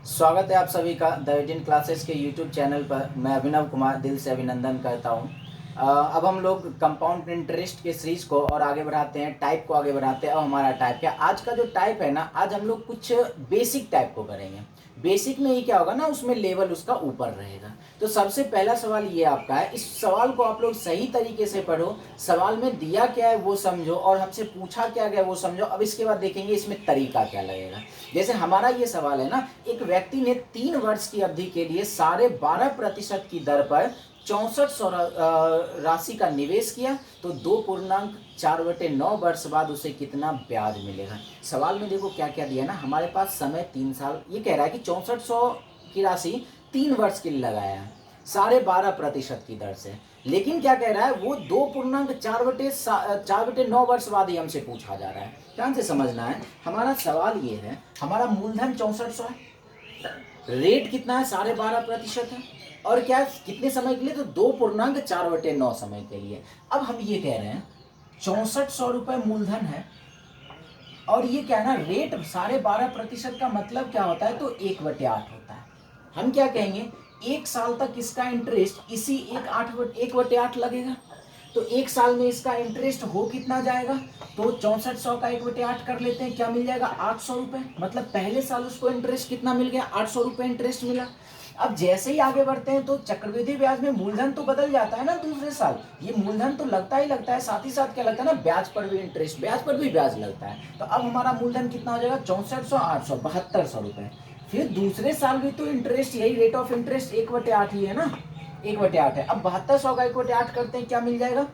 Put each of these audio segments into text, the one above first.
स्वागत है आप सभी का द 18 क्लासेस के यूट्यूब चैनल पर। मैं अभिनव कुमार दिल से अभिनंदन करता हूं। अब हम लोग कंपाउंड इंटरेस्ट के सीरीज को और आगे बढ़ाते हैं, टाइप को आगे बढ़ाते हैं। और हमारा टाइप क्या, आज का जो टाइप है ना, आज हम लोग कुछ बेसिक टाइप को करेंगे। बेसिक में ही क्या होगा ना, उसमें लेवल उसका ऊपर रहेगा। तो सबसे पहला सवाल ये आपका है, इस सवाल को आप लोग सही तरीके से पढ़ो, सवाल में दिया क्या है वो समझो और हमसे पूछा क्या गया वो समझो। अब इसके बाद देखेंगे इसमें तरीका क्या लगेगा। जैसे हमारा ये सवाल है ना, एक व्यक्ति ने 3 वर्ष की अवधि के लिए 12.5% की दर पर 6400 राशि का निवेश किया, तो 2.4/9 वर्ष बाद उसे कितना ब्याज मिलेगा। सवाल में देखो क्या क्या दिया ना, हमारे पास समय 3 साल, ये कह रहा है कि 6400 की राशि 3 वर्ष के लिए लगाया है 12.5% की दर से। लेकिन क्या कह रहा है, वो 2.4/9 वर्ष बाद ही हमसे पूछा जा रहा है। ध्यान से समझना है, हमारा सवाल ये है, हमारा मूलधन 6400 है, रेट कितना है 12.5% है, और क्या कितने समय के लिए, तो 2.4/9 समय के लिए। अब हम ये कह रहे हैं 6400 रुपये मूलधन है, और ये क्या है ना, रेट 12.5% का मतलब क्या होता है, तो 1/8 होता है। हम क्या कहेंगे, 1 साल तक इसका इंटरेस्ट इसी 1/8 लगेगा। तो 1 साल में इसका इंटरेस्ट हो कितना जाएगा, तो 6400 का 1/8 कर लेते हैं, क्या मिल जाएगा 800 रुपये। मतलब पहले साल उसको इंटरेस्ट कितना मिल गया, 800 रुपये इंटरेस्ट मिला। अब जैसे ही आगे बढ़ते हैं तो चक्रवृद्धि ब्याज में मूलधन तो बदल जाता है ना, दूसरे साल ये मूलधन तो लगता ही लगता है, साथ ही साथ क्या लगता है ना, ब्याज पर भी इंटरेस्ट, ब्याज पर भी ब्याज लगता है। तो अब हमारा मूलधन कितना हो जाएगा, 6400 800 7200 रुपये। फिर दूसरे साल भी तो इंटरेस्ट, यही रेट ऑफ इंटरेस्ट 1/8 ही है ना, 1/8 है। अब 7200 का 1/8 करते हैं, क्या मिल जाएगा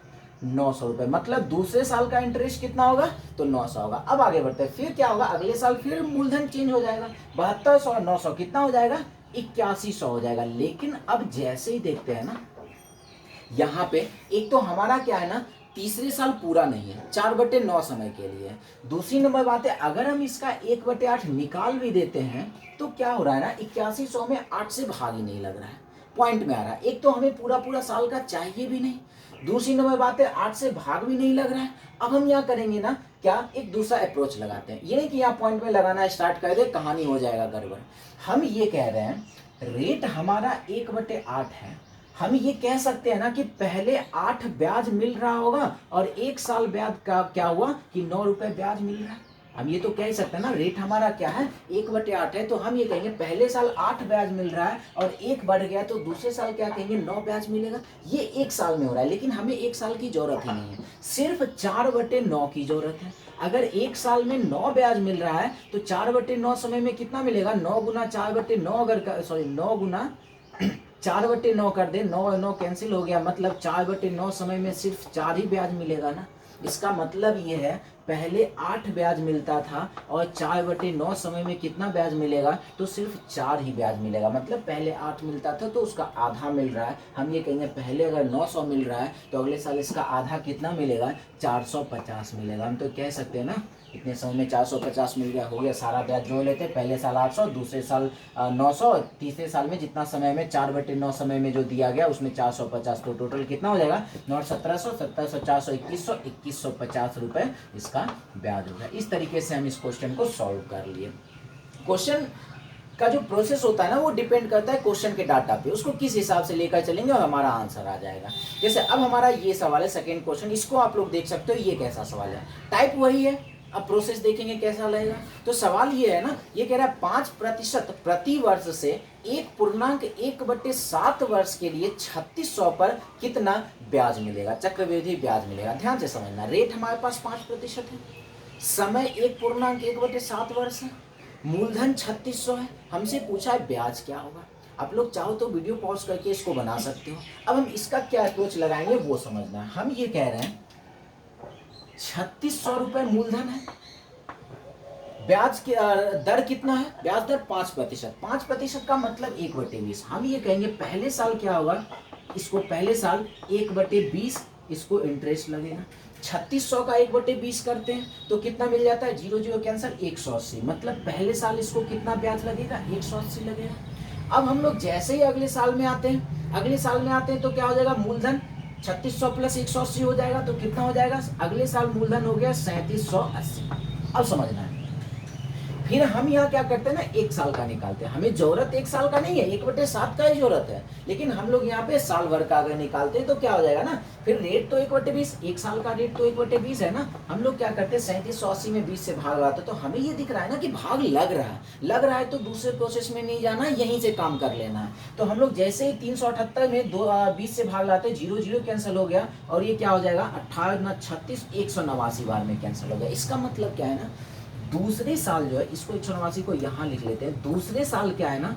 900 रुपये। मतलब दूसरे साल का इंटरेस्ट कितना होगा, तो 900 होगा। अब आगे बढ़ते हैं, फिर क्या होगा, अगले साल फिर मूलधन चेंज हो जाएगा, 7200 और 900 कितना हो जाएगा, 8100 हो जाएगा। लेकिन अब जैसे ही देखते हैं ना, यहाँ पे एक तो हमारा क्या है ना, तीसरे साल पूरा नहीं है, 4/9 समय के लिए। दूसरी नंबर बात है, अगर हम इसका 1/8 निकाल भी देते हैं तो क्या हो रहा है ना, 8100 में 8 से भाग ही नहीं लग रहा है, पॉइंट में आ रहा है। एक तो हमें पूरा पूरा साल का चाहिए भी नहीं, दूसरी नंबर बात है 8 से भाग भी नहीं लग रहा है। अब हम यहाँ करेंगे ना, क्या एक दूसरा अप्रोच लगाते हैं, ये नहीं कि यहाँ पॉइंट में लगाना स्टार्ट कर दे, कहानी हो जाएगा गड़बड़। हम ये कह रहे हैं, रेट हमारा 1/8 है, हम ये कह सकते हैं ना कि पहले 8 ब्याज मिल रहा होगा, और 1 साल ब्याज का क्या हुआ कि 9 रुपए ब्याज मिल रहा है। हम ये तो कह सकते हैं ना, रेट हमारा क्या है 1/8 है, तो हम ये कहेंगे पहले साल 8 ब्याज मिल रहा है और 1 बढ़ गया, तो दूसरे साल क्या कहेंगे 9 ब्याज मिलेगा। ये 1 साल में हो रहा है, लेकिन हमें 1 साल की जरूरत ही नहीं है, सिर्फ 4/9 की जरूरत है। अगर 1 साल में 9 ब्याज मिल रहा है तो 4/9 समय में कितना मिलेगा, 9 गुना 4/9, अगर सॉरी 9 गुना 4/9 कर दे, 9 9 कैंसिल हो गया, मतलब 4/9 समय में सिर्फ 4 ही ब्याज मिलेगा ना। इसका मतलब ये है, पहले 8 ब्याज मिलता था और 4/9 समय में कितना ब्याज मिलेगा, तो सिर्फ 4 ही ब्याज मिलेगा। मतलब पहले 8 मिलता था तो उसका आधा मिल रहा है। हम ये कहेंगे पहले अगर 900 मिल रहा है तो अगले साल इसका आधा कितना मिलेगा, 450 मिलेगा। हम तो कह सकते हैं ना, इतने समय में 450 मिल गया, हो गया, सारा ब्याज जोड़ लेते, पहले साल 800, दूसरे साल 900, तीसरे साल में जितना समय में 4/9 समय में जो दिया गया उसमें 450, तो टोटल कितना हो जाएगा 9 1700 1700 400 2100 2150 रुपये इसका ब्याज होगा। इस तरीके से हम इस क्वेश्चन को सॉल्व कर लिए। क्वेश्चन का जो प्रोसेस होता है ना, वो डिपेंड करता है क्वेश्चन के डाटा पे, उसको किस हिसाब से लेकर चलेंगे और हमारा आंसर आ जाएगा। जैसे अब हमारा ये सवाल है सेकंड क्वेश्चन, इसको आप लोग देख सकते हो, ये कैसा सवाल है, टाइप वही है। अब प्रोसेस देखेंगे कैसा लगेगा। तो सवाल ये है ना, ये कह रहा है 5% प्रति वर्ष से 1.1/7 वर्ष के लिए 3600 पर कितना ब्याज मिलेगा, चक्रवृद्धि ब्याज मिलेगा। ध्यान से समझना, रेट हमारे पास 5% है, समय 1.1/7 वर्ष है, मूलधन 3600 है, हमसे पूछा है ब्याज क्या होगा। आप लोग चाहो तो वीडियो पॉज करके इसको बना सकते हो। अब हम इसका क्या अप्रोच लगाएंगे वो समझना है। हम ये कह रहे हैं 3600 रुपये मूलधन है, ब्याज की दर कितना है, ब्याज दर 5%, 5% का मतलब 1/20। हम ये कहेंगे पहले साल क्या होगा, इसको पहले साल 1/20 इसको इंटरेस्ट लगेगा। 3600 का 1/20 करते हैं तो कितना मिल जाता है, 0 0 कैंसिल, 180। मतलब पहले साल इसको कितना ब्याज लगेगा, 180 लगेगा। अब हम लोग जैसे ही अगले साल में आते हैं, अगले साल में आते हैं तो क्या हो जाएगा, मूलधन 3600 प्लस 180 हो जाएगा, तो कितना हो जाएगा, अगले साल मूलधन हो गया 3780। अब समझना है, फिर हम यहाँ क्या करते हैं ना, 1 साल का निकालते हैं। हमें जरूरत 1 साल का नहीं है, 1/7 का ही जरूरत है, लेकिन हम लोग यहाँ पे साल भर का अगर निकालते हैं तो क्या हो जाएगा ना, फिर रेट तो 1/20, 1 साल का रेट तो 1/20 है ना। हम लोग क्या करते हैं 3780 में 20 से भाग लगाते, तो हमें ये दिख रहा है ना कि भाग लग रहा है तो दूसरे प्रोसेस में नहीं जाना, यहीं से काम कर लेना है। तो हम लोग जैसे ही 378 में 20 से भाग लाते, 0 0 कैंसिल हो गया, और ये क्या हो जाएगा 28 36 189 बार में कैंसिल हो गया। इसका मतलब क्या है ना, दूसरे साल जो है, इसको 189 को यहाँ लिख लेते हैं, दूसरे साल क्या है ना,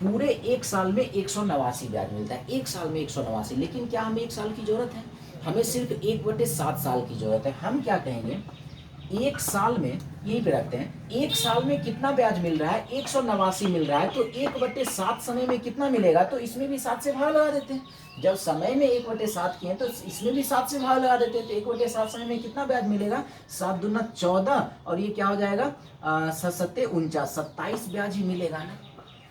पूरे 1 साल में 189 ब्याज मिलता है, 1 साल में 189। लेकिन क्या हमें 1 साल की जरूरत है, हमें सिर्फ 1/7 साल की जरूरत है। हम क्या कहेंगे, 1 साल में, यहीं पे रखते हैं, 1 साल में कितना ब्याज मिल रहा है, 189 मिल रहा है, तो 1/7 समय में कितना मिलेगा, तो इसमें भी 7 से भाग लगा देते हैं। जब समय में 1/7 किए तो इसमें भी 7 से भाग लगा देते हैं, तो 1/7 समय में कितना ब्याज मिलेगा, 7 दूना 14, और ये क्या हो जाएगा 7 49, 27 ब्याज ही मिलेगा ना।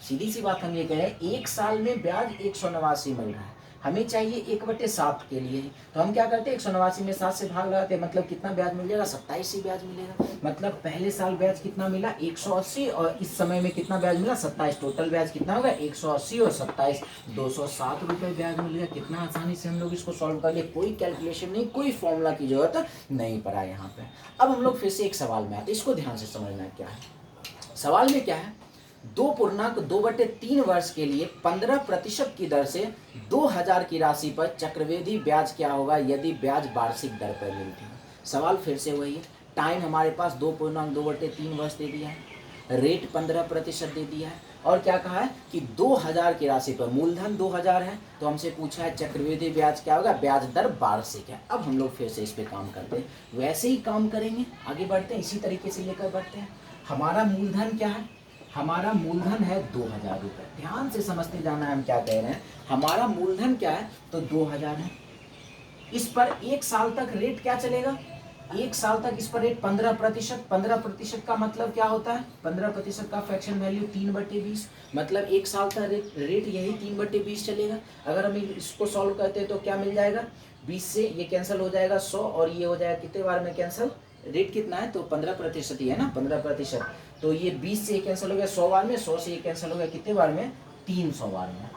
सीधी सी बात हम ये कह रहे हैं, 1 साल में ब्याज 189 मिल रहा है, हमें चाहिए 1/7 के लिए, तो हम क्या करते हैं 189 में 7 से भाग लगाते हैं, मतलब कितना ब्याज मिल जाएगा, 27 ही ब्याज मिलेगा। मतलब पहले साल ब्याज कितना मिला 180, और इस समय में कितना ब्याज मिला 27, टोटल ब्याज कितना होगा 180 और 27 207 रुपये ब्याज मिल गया। कितना आसानी से हम लोग इसको सॉल्व कर लिए, कोई कैलकुलेशन नहीं, कोई फॉर्मूला की जरूरत नहीं पड़ा यहाँ पे। अब हम लोग फिर से एक सवाल में आते हैं, इसको ध्यान से समझना है क्या है। सवाल में क्या है, 2.2/3 वर्ष के लिए 15% की दर से 2000 की राशि पर चक्रवृद्धि ब्याज क्या होगा यदि ब्याज वार्षिक दर पर मिलती है। सवाल फिर से वही है, टाइम हमारे पास 2.2/3 वर्ष दे दिया है, रेट 15% दे दिया है, और क्या कहा है कि 2000 की राशि पर, मूलधन 2000 है, तो हमसे पूछा है चक्रवृद्धि ब्याज क्या होगा, ब्याज दर वार्षिक है। अब हम लोग फिर से इस पे काम करते हैं, वैसे ही काम करेंगे, आगे बढ़ते हैं, इसी तरीके से लेकर बढ़ते हैं। हमारा मूलधन क्या है, हमारा मूलधन है 2000 रुपये। ध्यान से समझते जाना है हम क्या कह रहे हैं, हमारा मूलधन क्या है तो 2000 है। इस पर 1 साल तक रेट क्या चलेगा, 1 साल तक इस पर रेट 15%। 15% का मतलब क्या होता है, 15% का फ्रैक्शन वैल्यू 3/20, मतलब 1 साल तक रेट यही 3/20 चलेगा। अगर हम इसको सॉल्व करते हैं तो क्या मिल जाएगा, 20 से ये कैंसिल हो जाएगा 100, और ये हो जाएगा कितने बार में कैंसिल, रेट कितना है तो 15% ही है ना, 15%, तो ये 20 से ये कैंसिल हो गया 100 बार में, 100 से ये कैंसिल हो गया कितने बार में 300 बार में,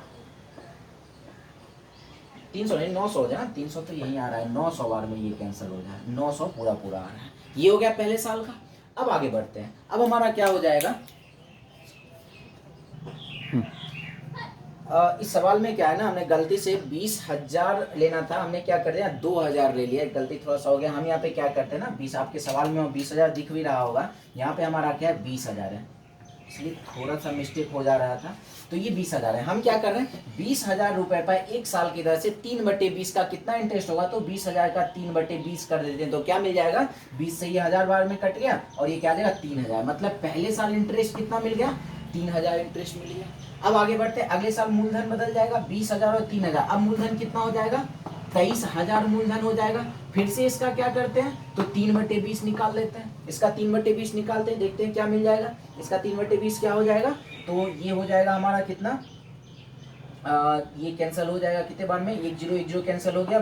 300 नहीं 900 हो जाए ना, 300 तो यही आ रहा है, 900 बार में ये कैंसिल हो जाए, 900 पूरा पूरा आ रहा है। ये हो गया पहले साल का। अब आगे बढ़ते हैं, अब हमारा क्या हो जाएगा, इस सवाल में क्या है ना, हमने गलती से 20,000 लेना था, हमने क्या कर दिया 2000 ले लिया, गलती थोड़ा सा हो गया। हम यहाँ पे क्या करते हैं ना 20, आपके सवाल में 20,000 दिख भी रहा होगा, यहाँ पे हमारा क्या है 20,000 है, इसलिए थोड़ा सा मिस्टेक हो जा रहा था, तो ये 20,000 है। हम क्या कर रहे हैं 20,000 रुपए पर 1 साल की दर से 3/20 का कितना इंटरेस्ट होगा, तो 20,000 का 3/20 कर देते हैं, तो क्या मिल जाएगा 20 से ये 1000 बार में कट गया, और ये क्या आ जाएगा 3000, मतलब पहले साल इंटरेस्ट कितना मिल गया 3000 इंटरेस्ट मिल गया। अब आगे बढ़ते हैं, अगले साल मूलधन बदल जाएगा 20,000 और 3000, अब मूलधन कितना हो जाएगा 23,000 मूलधन हो जाएगा। फिर से इसका क्या करते हैं तो 3/20 निकाल लेते हैं, इसका 3/20 निकालते हैं, देखते हैं क्या मिल जाएगा। इसका 3/20 क्या हो जाएगा, तो ये हो जाएगा हमारा कितना, ये कैंसिल हो जाएगा कितने बार में, 1 0 1 0 कैंसिल हो गया,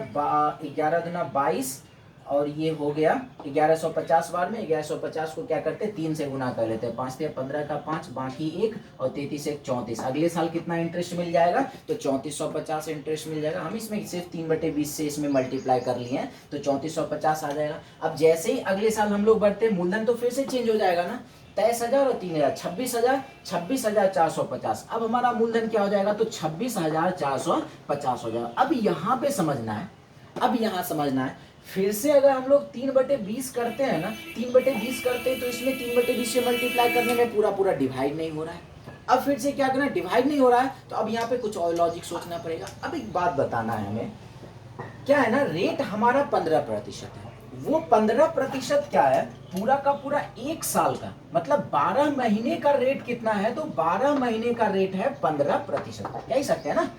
11 दूना 22, और ये हो गया 1150 बार में। 1150 को क्या करते हैं 3 से गुना कर लेते हैं, 5 से 15 का 5, बाकी 1, और 33 से 34। अगले साल कितना इंटरेस्ट मिल जाएगा तो 3450 इंटरेस्ट मिल जाएगा। हम इसमें सिर्फ 3/20 से इसमें मल्टीप्लाई कर लिए हैं, तो 3450 आ जाएगा। अब जैसे ही अगले साल हम लोग बढ़ते हैं, मूलधन तो फिर से चेंज हो जाएगा ना, 23,000 और 3,000, 26,000, 26,450। अब हमारा मूलधन क्या हो जाएगा तो 26,450 हो जाएगा। अब यहाँ पे समझना है, अब यहाँ समझना है, फिर से अगर हम लोग 3/20 करते हैं ना, 3/20 करते हैं तो इसमें 3/20 से मल्टीप्लाई करने में पूरा पूरा डिवाइड नहीं हो रहा है। अब फिर से क्या करना, डिवाइड नहीं हो रहा है, तो अब यहाँ पे कुछ और लॉजिक सोचना पड़ेगा। अब एक बात बताना है हमें, क्या है ना, रेट हमारा 15% है, वो 15% क्या है पूरा का पूरा 1 साल का, मतलब 12 महीने का रेट कितना है, तो 12 महीने का रेट है 15%, यही सकते हैं ना।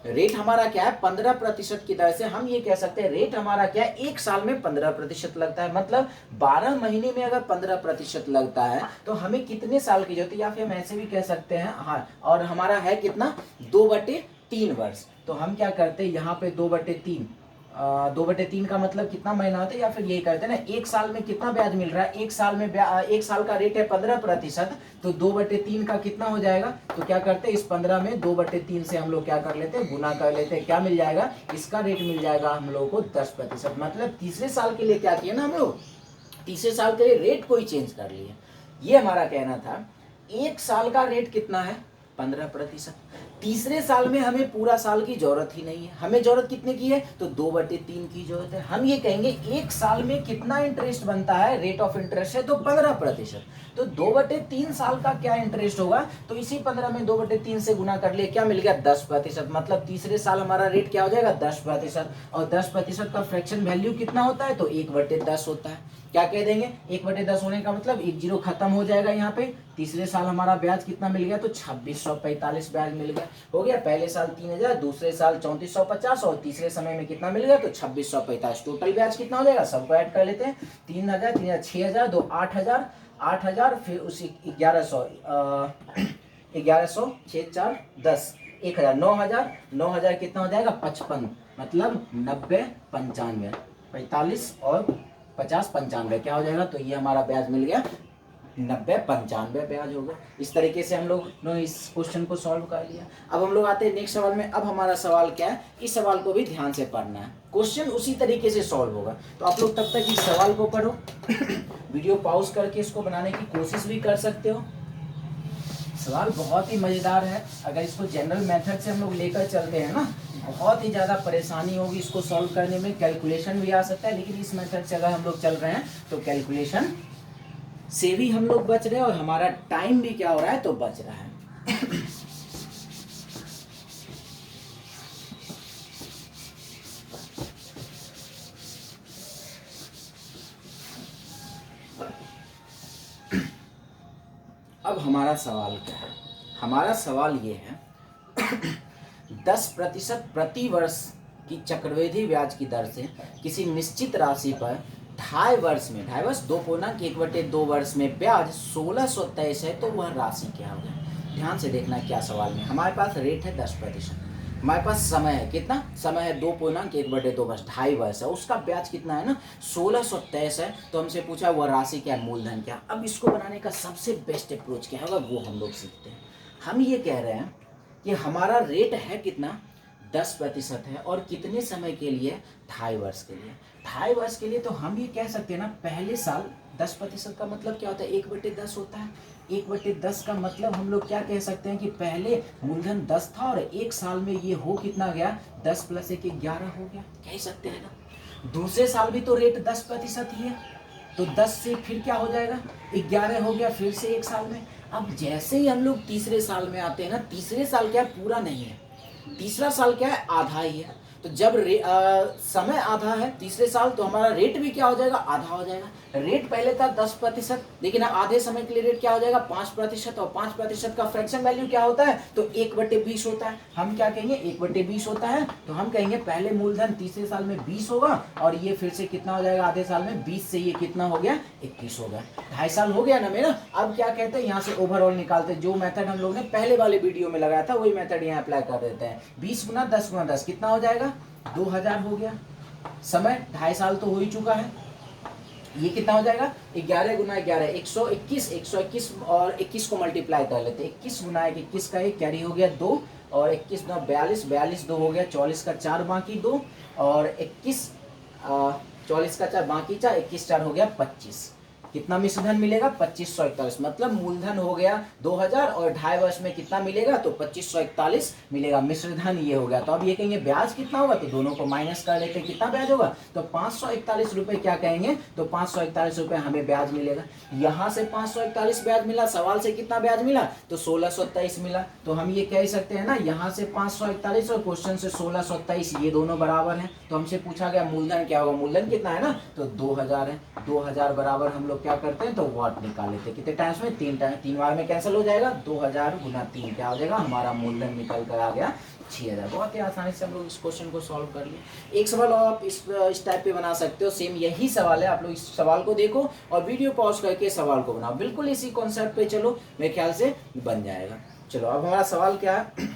रेट हमारा क्या है 15% की दर से, हम ये कह सकते हैं रेट हमारा क्या है 1 साल में 15% लगता है, मतलब 12 महीने में अगर 15% लगता है तो हमें कितने साल की जरूरत है, या फिर हम ऐसे भी कह सकते हैं हाँ, और हमारा है कितना 2/3 वर्ष। तो हम क्या करते हैं यहाँ पे 2/3 2/3 का मतलब कितना महीना होता है, या फिर यही करते हैं ना, एक साल में कितना ब्याज मिल रहा है, एक साल में एक साल का रेट है 15%, तो 2/3 का कितना हो जाएगा, तो क्या करते हैं इस 15 में 2/3 से हम लोग क्या कर लेते हैं, गुना कर लेते हैं, क्या मिल जाएगा, इसका रेट मिल जाएगा हम लोग को 10%। मतलब तीसरे साल के लिए क्या किया ना हम लोग, तीसरे साल के लिए रेट को ही चेंज कर लिए। ये हमारा कहना था। एक साल का रेट कितना है, 15%। तीसरे साल में हमें पूरा साल की जरूरत ही नहीं है, हमें जरूरत कितने की है, तो 2/3 की जरूरत है। हम ये कहेंगे एक साल में कितना इंटरेस्ट बनता है, रेट ऑफ इंटरेस्ट है तो 15%, तो 2/3 साल का क्या इंटरेस्ट होगा, तो इसी 15 में 2/3 से गुना कर लिए, क्या मिल गया 10%। मतलब तीसरे साल हमारा रेट क्या हो जाएगा 10%, और 10% का फ्रैक्शन वैल्यू कितना होता है, तो 1/10 होता है। क्या कह देंगे, 1/10 होने का मतलब 1 जीरो खत्म हो जाएगा यहाँ पे। तीसरे साल हमारा ब्याज कितना मिल गया, तो 2645 ब्याज मिल गया। हो गया, पहले साल 3000, दूसरे साल 3450, और तीसरे समय में कितना मिल गया, तो 2645। टोटल ब्याज कितना हो जाएगा, सबको ऐड कर लेते हैं, 3000 3000 6000 2 8000 8000, फिर उसी 1100 1100 6 4 10 1000 9000 कितना हो जाएगा 55, मतलब 90 95 45 और 50 95 क्या हो जाएगा, तो ये हमारा ब्याज मिल गया 90 95 ब्याज होगा। इस तरीके से हम लोग ने इस क्वेश्चन को सॉल्व कर लिया। अब हम लोग आते हैं नेक्स्ट सवाल में। अब हमारा सवाल क्या है, इस सवाल को भी ध्यान से पढ़ना है, क्वेश्चन उसी तरीके से सॉल्व होगा। तो आप लोग तब तक इस सवाल को पढ़ो, वीडियो पॉज करके इसको बनाने की कोशिश भी कर सकते हो। सवाल बहुत ही मजेदार है, अगर इसको जनरल मेथड से हम लोग लेकर चलते हैं ना, बहुत ही ज़्यादा परेशानी होगी इसको सॉल्व करने में, कैलकुलेशन भी आ सकता है, लेकिन इस मेथड से अगर हम लोग चल रहे हैं तो कैलकुलेशन से भी हम लोग बच रहे हैं, और हमारा टाइम भी क्या हो रहा है, तो बच रहा है। अब हमारा सवाल क्या है, हमारा सवाल ये है 10% प्रति वर्ष की चक्रवृद्धि ब्याज की दर से किसी निश्चित राशि पर 2.5 वर्ष में, 2.5 वर्ष 2.1/2 वर्ष में ब्याज 1623 है, तो वह राशि क्या होगा। ध्यान से देखना क्या सवाल में, हमारे पास रेट है 10%, हमारे पास समय है कितना, समय है 2.1/2 वर्ष, 2.5 वर्ष है, उसका ब्याज कितना है ना 1623 है। तो हमसे पूछा वह राशि क्या, मूलधन क्या। अब इसको बनाने का सबसे बेस्ट अप्रोच क्या होगा, वो हम लोग सीखते हैं। हम ये कह रहे हैं कि हमारा रेट है कितना 10% है, और कितने समय के लिए, 2.5 वर्ष के लिए। 2.5 वर्ष के लिए तो हम ये कह सकते हैं ना, पहले साल 10% का मतलब क्या होता है, 1/10 होता है। 1/10 का मतलब हम लोग क्या कह सकते हैं कि पहले मूलधन 10 था, और एक साल में ये हो कितना गया, 10 + 1 11 हो गया, कह सकते हैं ना। दूसरे साल भी तो रेट 10% ही है, तो 10 से फिर क्या हो जाएगा 11 हो गया, फिर से एक साल में। अब जैसे ही हम लोग तीसरे साल में आते हैं ना, तीसरे साल क्या पूरा नहीं है, तीसरा साल क्या है, आधा ही है। तो जब समय आधा है तीसरे साल, तो हमारा रेट भी क्या हो जाएगा, आधा हो जाएगा। रेट पहले था 10%, लेकिन आधे समय के लिए रेट क्या हो जाएगा 5%, और 5% का फ्रैक्शन वैल्यू क्या होता है, तो 1/20 होता है। हम क्या कहेंगे 1/20 होता है, तो हम कहेंगे पहले मूलधन तीसरे साल में 20 होगा, और ये फिर से कितना हो जाएगा आधे साल में, 20 से ये कितना हो गया 21 हो गया। 2.5 साल हो गया ना मेरा। अब क्या कहते हैं, यहाँ से ओवरऑल निकालते हैं, जो मेथड हम लोग ने पहले वाले वीडियो में लगाया था वही मेथड यहाँ अप्लाई कर देते हैं। 20 × 10 × 10 कितना हो जाएगा, 2000 हो गया। समय 2.5 साल तो हो ही चुका है, ये कितना हो जाएगा 11 × 11 121, 121, और 21 को मल्टीप्लाई कर लेते हैं। 21 × 21 का एक कैरी हो गया 2, और 21 9 42, 42 2 हो गया, 44 का 4 बाकी 2, और 21 44 का 4 बाकी 4, 21 4 हो गया 25। कितना मिश्रधन मिलेगा 2541, मतलब मूलधन हो गया 2000, और 2.5 वर्ष में कितना मिलेगा, तो 2541 मिलेगा, मिश्रधन ये हो गया। तो अब ये कहेंगे ब्याज कितना होगा, तो दोनों को माइनस कर लेते हैं, कितना ब्याज होगा, तो 541 रुपये क्या कहेंगे, तो 541 रुपये हमें ब्याज मिलेगा। यहाँ से 541 ब्याज मिला, सवाल से कितना ब्याज मिला, तो 1623 मिला। तो हम ये कह सकते हैं ना, यहाँ से 541 और क्वेश्चन से 1623 ये दोनों बराबर हैं। तो हमसे पूछा गया मूलधन क्या होगा, मूलधन कितना है ना, तो 2000 है। 2000 बराबर हम लोग क्या करते हैं, तो वाट निकाल लेते हैं, कितने टाइम्स में, 3 टाइम, 3 बार में कैंसिल हो जाएगा, 2000 × 3 क्या हो जाएगा, हमारा मूलधन निकल कर आ गया 6000। बहुत ही आसानी से हम लोग इस क्वेश्चन को सॉल्व कर लिए। एक सवाल और आप इस टाइप पे बना सकते हो, सेम यही सवाल है, आप लोग इस सवाल को देखो और वीडियो पॉज करके सवाल को बनाओ, बिल्कुल इसी कॉन्सेप्ट पे चलो, मेरे ख्याल से बन जाएगा। चलो अब हमारा सवाल क्या है,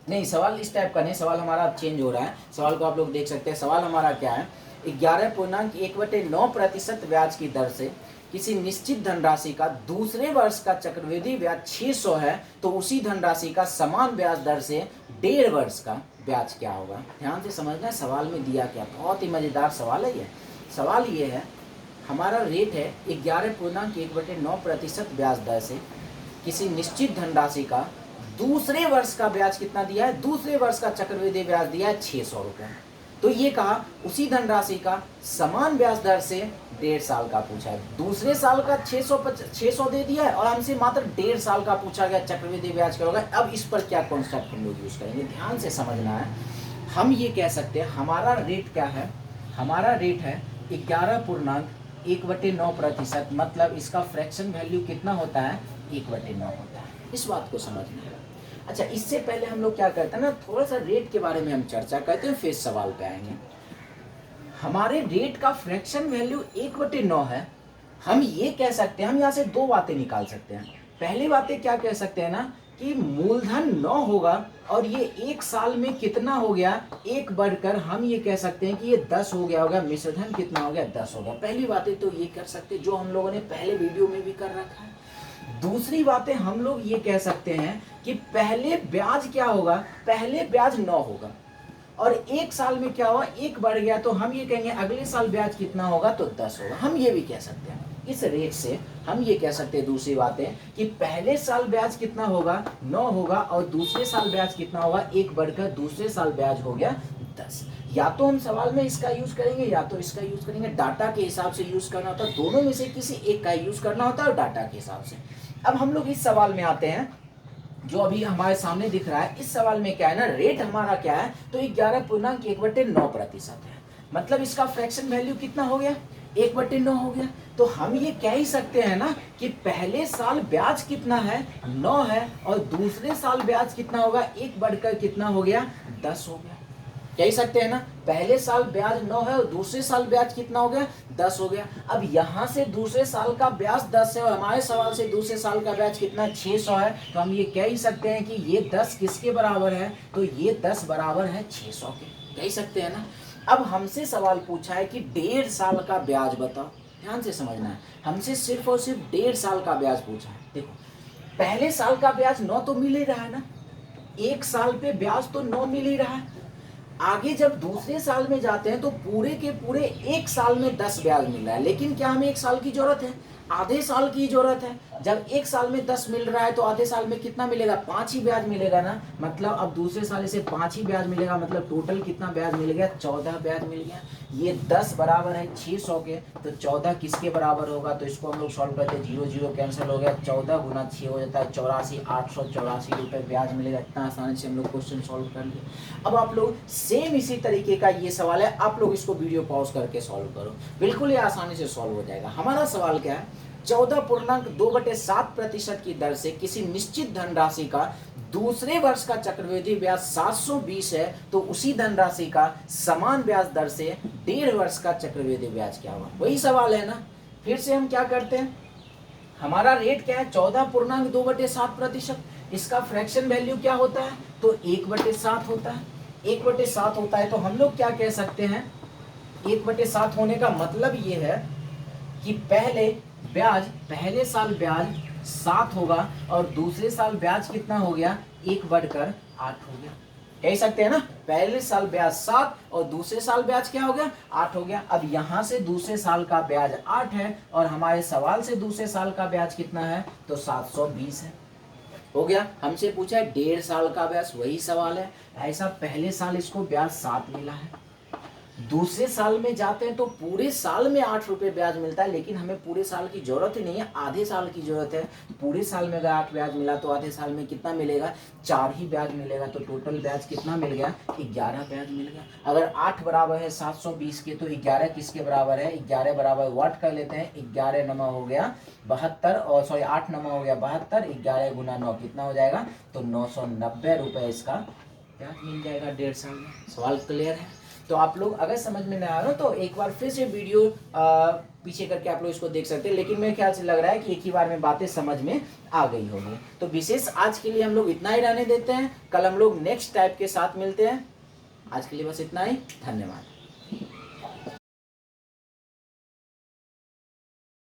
नहीं, सवाल इस टाइप का नहीं, सवाल हमारा अब चेंज हो रहा है। सवाल को आप लोग देख सकते हैं। सवाल हमारा क्या है, 11.1/9% ब्याज की दर से किसी निश्चित धनराशि का दूसरे वर्ष का चक्रवृद्धि ब्याज 600 है, तो उसी धनराशि का समान ब्याज दर से 1.5 वर्ष का ब्याज क्या होगा। ध्यान से समझना है सवाल में दिया क्या, बहुत ही मजेदार सवाल है ये। सवाल ये है, हमारा रेट है 11.1/9% ब्याज दर से किसी निश्चित धनराशि का दूसरे वर्ष का ब्याज कितना दिया है, दूसरे वर्ष का चक्रवृद्धि ब्याज दिया है 600 रुपये। तो ये कहा उसी धनराशि का समान ब्याज दर से 1.5 साल का पूछा है। दूसरे साल का 600 दे दिया है और हमसे मात्र 1.5 साल का पूछा गया, चक्रवृद्धि ब्याज क्या होगा। अब इस पर क्या कॉन्सेप्ट हम लोग यूज करेंगे, ध्यान से समझना है। हम ये कह सकते हैं हमारा रेट क्या है, हमारा रेट है 11.1/9%, मतलब इसका फ्रैक्शन वैल्यू कितना होता है, 1/9 होता है। इस बात को समझना है। अच्छा, इससे पहले हम लोग क्या करते हैं ना, थोड़ा सा रेट के बारे में हम चर्चा करते हैं, फिर सवाल पे आएंगे। हमारे रेट का फ्रैक्शन वैल्यू 1/9 है। हम ये कह सकते हैं, हम यहाँ से दो बातें निकाल सकते हैं। पहली बातें क्या कह सकते हैं ना, कि मूलधन 9 होगा और ये 1 साल में कितना हो गया, 1 बढ़कर हम ये कह सकते हैं कि ये 10 हो गया होगा। मिश्रधन कितना हो गया, 10 हो गया। पहली बातें तो ये कर सकते हैं, जो हम लोगों ने पहले वीडियो में भी कर रखा है। दूसरी बातें हम लोग ये कह सकते हैं कि पहले ब्याज क्या होगा, पहले ब्याज 9 होगा और 1 साल में क्या हुआ, 1 बढ़ गया, तो हम ये कहेंगे अगले साल ब्याज कितना होगा, तो 10 होगा। हम ये भी कह सकते हैं। इस रेट से हम ये कह सकते हैं दूसरी बातें कि पहले साल ब्याज कितना होगा, 9 होगा और दूसरे साल ब्याज कितना होगा, 1 बढ़कर दूसरे साल ब्याज हो गया 10। या तो हम सवाल में इसका यूज करेंगे या तो इसका यूज करेंगे। डाटा के हिसाब से यूज करना होता है, दोनों में से किसी एक का यूज करना होता है और डाटा के हिसाब से। अब हम लोग इस सवाल में आते हैं जो अभी हमारे सामने दिख रहा है। इस सवाल में क्या है ना, रेट हमारा क्या है, तो 11.1/9% है। मतलब इसका फ्रैक्शन वैल्यू कितना हो गया, 1/9 हो गया। तो हम ये कह ही सकते हैं ना कि पहले साल ब्याज कितना है, 9 है और दूसरे साल ब्याज कितना होगा, 1 बढ़कर कितना हो गया, 10 हो गया। कह सकते हैं ना, पहले साल ब्याज 9 है और दूसरे साल ब्याज कितना हो गया, 10 हो गया। अब यहाँ से दूसरे साल का ब्याज 10 है और हमारे सवाल से दूसरे साल का ब्याज कितना, 600 है। तो हम ये कह ही सकते हैं कि ये 10 किसके बराबर है, तो ये 10 बराबर है 600 के। कह सकते हैं ना। अब हमसे सवाल पूछा है कि 1.5 साल का ब्याज बताओ। ध्यान से समझना है, हमसे सिर्फ और सिर्फ 1.5 साल का ब्याज पूछा है। देखो, पहले साल का ब्याज 9 तो मिल ही रहा है ना, 1 साल पे ब्याज तो 9 मिल ही रहा है। आगे जब दूसरे साल में जाते हैं तो पूरे के पूरे 1 साल में 10 ब्याज मिल रहा है। लेकिन क्या हमें 1 साल की जरूरत है, आधे साल की जरूरत है। जब 1 साल में 10 मिल रहा है तो आधे साल में कितना मिलेगा, 5 ही ब्याज मिलेगा ना। मतलब अब दूसरे साल इसे 5 ही ब्याज मिलेगा, मतलब टोटल कितना ब्याज मिल गया, 14 ब्याज मिल गया। ये 10 बराबर है 600 के, तो 14 किसके बराबर होगा, तो इसको हम लोग सॉल्व करते हैं। 0 0 कैंसिल हो गया, 14 गुना 6 हो जाता है 84, 884 रुपये ब्याज मिलेगा। इतना आसानी से हम लोग क्वेश्चन सॉल्व कर लिए। अब आप लोग सेम इसी तरीके का ये सवाल है, आप लोग इसको वीडियो पॉज करके सॉल्व करो, बिल्कुल ये आसानी से सॉल्व हो जाएगा। हमारा सवाल क्या है, 14.2/7% की दर से किसी निश्चित धनराशि का दूसरे वर्ष का चक्रवृद्धि ब्याज 720 है, तो उसी धनराशि का समान ब्याज दर से 1.5 वर्ष का चक्रवृद्धि ब्याज क्या होगा। वही सवाल है ना। फिर से हम क्या करते हैं, हमारा रेट क्या है, 14.2/7%। इसका फ्रैक्शन वैल्यू क्या होता है, तो 1/7 होता है। 1/7 होता है, तो हम लोग क्या कह सकते हैं, 1/7 होने का मतलब ये है कि पहले साल ब्याज 7 होगा और दूसरे साल ब्याज कितना हो गया, 1 बढ़कर 8 हो गया। कह सकते हैं ना, पहले साल ब्याज 7 और दूसरे साल ब्याज क्या हो गया, 8 हो गया। अब यहाँ से दूसरे साल का ब्याज 8 है और हमारे सवाल से दूसरे साल का ब्याज कितना है, तो 720 है। हो गया। हमसे पूछा है 1.5 साल का ब्याज, वही सवाल है। ऐसा पहले साल इसको ब्याज 7 मिला है, दूसरे साल में जाते हैं तो पूरे साल में 8 रुपये ब्याज मिलता है, लेकिन हमें पूरे साल की जरूरत ही नहीं है, आधे साल की जरूरत है। पूरे साल में अगर 8 ब्याज मिला तो आधे साल में कितना मिलेगा, 4 ही ब्याज मिलेगा। तो टोटल ब्याज कितना मिल गया, 11 ब्याज मिल गया। अगर 8 बराबर है 720 के, तो 11 किसके बराबर है, 11 बराबर वाट कर लेते हैं, 11 नमा हो गया 72, और सॉरी 8 नमा हो गया 72, 11 गुना 9 कितना हो जाएगा, तो 990 रुपये इसका ब्याज मिल जाएगा 1.5 साल में। सवाल क्लियर है। तो आप लोग अगर समझ में नहीं आ रहा तो एक बार फिर से वीडियो पीछे करके आप लोग इसको देख सकते हैं, लेकिन मेरे ख्याल से लग रहा है कि एक ही बार में बातें समझ में आ गई होगी। तो विशेष आज के लिए हम लोग इतना ही रहने देते हैं, कल हम लोग नेक्स्ट टाइप के साथ मिलते हैं। आज के लिए बस इतना ही, धन्यवाद।